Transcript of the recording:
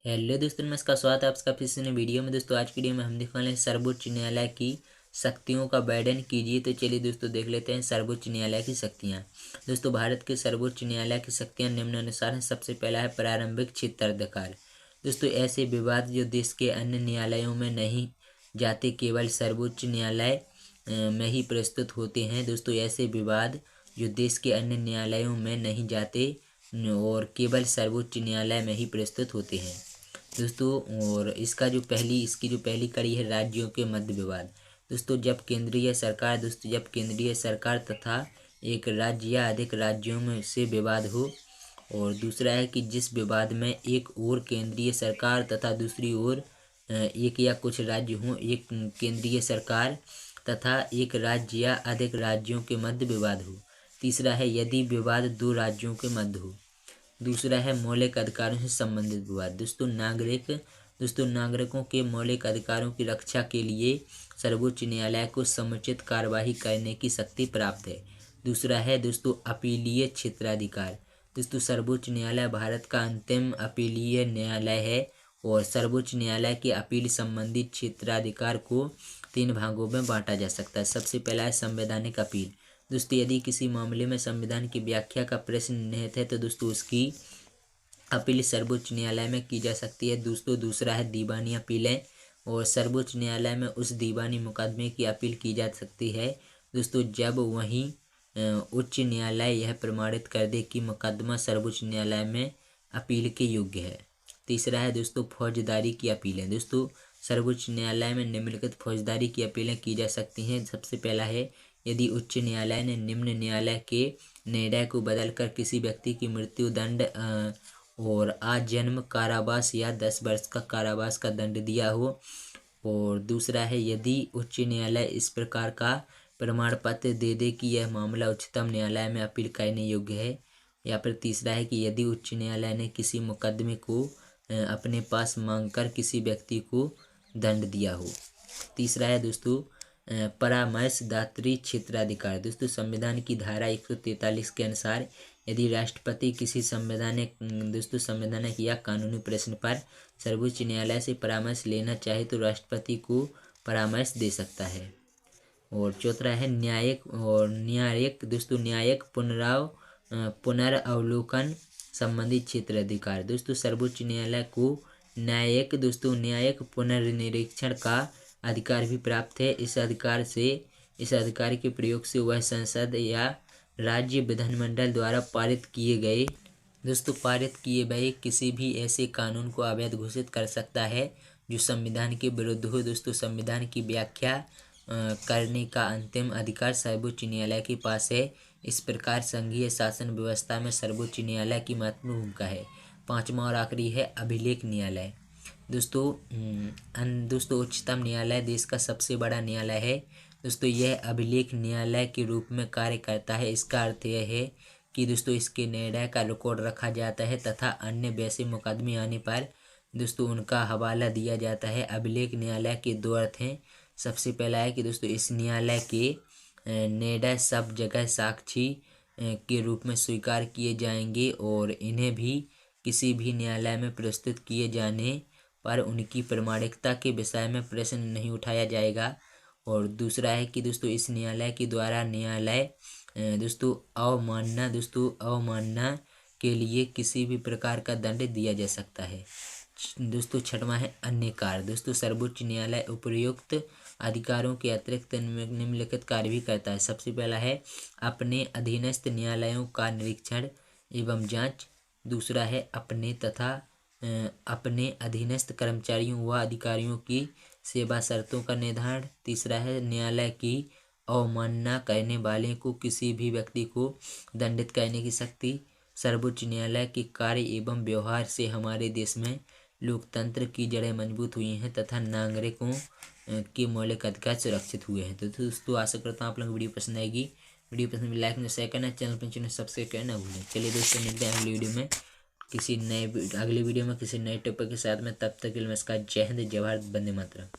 Hello दोस्तों, नमस्कार। स्वागत है आपका फिर से नई वीडियो में। दोस्तों आज की वीडियो में हम देखने वाले हैं सर्वोच्च न्यायालय की शक्तियों का वर्णन कीजिए। तो चलिए दोस्तों देख लेते हैं सर्वोच्च न्यायालय की शक्तियाँ। दोस्तों भारत के सर्वोच्च न्यायालय की शक्तियाँ निम्नानुसार हैं। सबसे पहला है प्रारंभिक क्षेत्राधिकार। दोस्तों ऐसे विवाद जो देश के अन्य न्यायालयों में नहीं जाते, केवल सर्वोच्च न्यायालय में ही प्रस्तुत होते हैं। दोस्तों ऐसे विवाद जो देश के अन्य न्यायालयों में नहीं जाते और केवल सर्वोच्च न्यायालय में ही प्रस्तुत होते हैं दोस्तों। और इसकी जो पहली कड़ी है राज्यों के मध्य विवाद। दोस्तों जब केंद्रीय सरकार तथा एक राज्य या अधिक राज्यों में से विवाद हो। और दूसरा है कि जिस विवाद में एक ओर केंद्रीय सरकार तथा दूसरी ओर एक या कुछ राज्य हों, एक केंद्रीय सरकार तथा एक राज्य या अधिक राज्यों के मध्य विवाद हो। तीसरा है यदि विवाद दो राज्यों के मध्य हो। दूसरा है मौलिक अधिकारों से संबंधित विवाद। दोस्तों नागरिकों के मौलिक अधिकारों की रक्षा के लिए सर्वोच्च न्यायालय को समुचित कार्यवाही करने की शक्ति प्राप्त है। दूसरा है दोस्तों अपीलीय क्षेत्राधिकार। दोस्तों सर्वोच्च न्यायालय भारत का अंतिम अपीलीय न्यायालय है और सर्वोच्च न्यायालय के अपील संबंधी क्षेत्राधिकार को 3 भागों में बांटा जा सकता है। सबसे पहला है संवैधानिक अपील। दोस्तों यदि किसी मामले में संविधान की व्याख्या का प्रश्न निहित है तो दोस्तों उसकी अपील सर्वोच्च न्यायालय में की जा सकती है। दोस्तों दूसरा है दीवानी अपीलें और सर्वोच्च न्यायालय में उस दीवानी मुकदमे की अपील की जा सकती है दोस्तों जब वहीं उच्च न्यायालय यह प्रमाणित कर दे कि मुकदमा सर्वोच्च न्यायालय में अपील के योग्य है। तीसरा है दोस्तों फौजदारी की अपीलें। दोस्तों सर्वोच्च न्यायालय में निम्नलिखित फौजदारी की अपीलें की जा सकती हैं। सबसे पहला है यदि उच्च न्यायालय ने निम्न न्यायालय के निर्णय को बदलकर किसी व्यक्ति की मृत्यु दंड और आजीवन कारावास या 10 वर्ष का कारावास का दंड दिया हो। और दूसरा है यदि उच्च न्यायालय इस प्रकार का प्रमाण पत्र दे दे कि यह मामला उच्चतम न्यायालय में अपील करने योग्य है। या फिर तीसरा है कि यदि उच्च न्यायालय ने किसी मुकदमे को अपने पास मांगकर किसी व्यक्ति को दंड दिया हो। तीसरा है दोस्तों परामर्शदात्री क्षेत्राधिकार। दोस्तों संविधान की धारा 143 के अनुसार यदि राष्ट्रपति किसी संवैधानिक या कानूनी प्रश्न पर सर्वोच्च न्यायालय से परामर्श लेना चाहे तो राष्ट्रपति को परामर्श दे सकता है। और चौथा है न्यायिक पुनरावलोकन संबंधी क्षेत्राधिकार। दोस्तों सर्वोच्च न्यायालय को न्यायिक पुनर्निरीक्षण का अधिकार भी प्राप्त है। इस अधिकार के प्रयोग से वह संसद या राज्य विधानमंडल द्वारा पारित किए गए किसी भी ऐसे कानून को अवैध घोषित कर सकता है जो संविधान के विरुद्ध हो। दोस्तों संविधान की व्याख्या करने का अंतिम अधिकार सर्वोच्च न्यायालय के पास है। इस प्रकार संघीय शासन व्यवस्था में सर्वोच्च न्यायालय की महत्वपूर्ण भूमिका है। पांचवा और आखिरी है अभिलेख न्यायालय। दोस्तों उच्चतम न्यायालय देश का सबसे बड़ा न्यायालय है। दोस्तों यह अभिलेख न्यायालय के रूप में कार्य करता है। इसका अर्थ यह है कि दोस्तों इसके निर्णय का रिकॉर्ड रखा जाता है तथा अन्य वैसे मुकदमे आने पर दोस्तों उनका हवाला दिया जाता है। अभिलेख न्यायालय के 2 अर्थ हैं। सबसे पहला है कि दोस्तों इस न्यायालय के निर्णय सब जगह साक्षी के रूप में स्वीकार किए जाएंगे और इन्हें भी किसी भी न्यायालय में प्रस्तुत किए जाने पर उनकी प्रामाणिकता के विषय में प्रश्न नहीं उठाया जाएगा। और दूसरा है कि दोस्तों इस न्यायालय के द्वारा अवमानना के लिए किसी भी प्रकार का दंड दिया जा सकता है। दोस्तों छठवां है अन्य कार्य। दोस्तों सर्वोच्च न्यायालय उपयुक्त अधिकारों के अतिरिक्त निम्नलिखित कार्य भी करता है। सबसे पहला है अपने अधीनस्थ न्यायालयों का निरीक्षण एवं जांच। दूसरा है अपने अधीनस्थ कर्मचारियों व अधिकारियों की सेवा शर्तों का निर्धारण। तीसरा है न्यायालय की अवमानना करने वाले को किसी भी व्यक्ति को दंडित करने की शक्ति। सर्वोच्च न्यायालय के कार्य एवं व्यवहार से हमारे देश में लोकतंत्र की जड़ें मजबूत हुई हैं तथा नागरिकों के मौलिक अधिकार सुरक्षित हुए हैं। तो दोस्तों आशा करता हूँ आप लोगों को वीडियो पसंद आएगी। वीडियो पसंद लाइक में शेयर करना, चैनल पर सब्सक्राइब करना भूलें। चलिए दोस्तों मिलते हैं अगली वीडियो में किसी नए टॉपिक के साथ में। तब तक के लिए नमस्कार, जय हिंद, जय भारत, वंदे मातरम।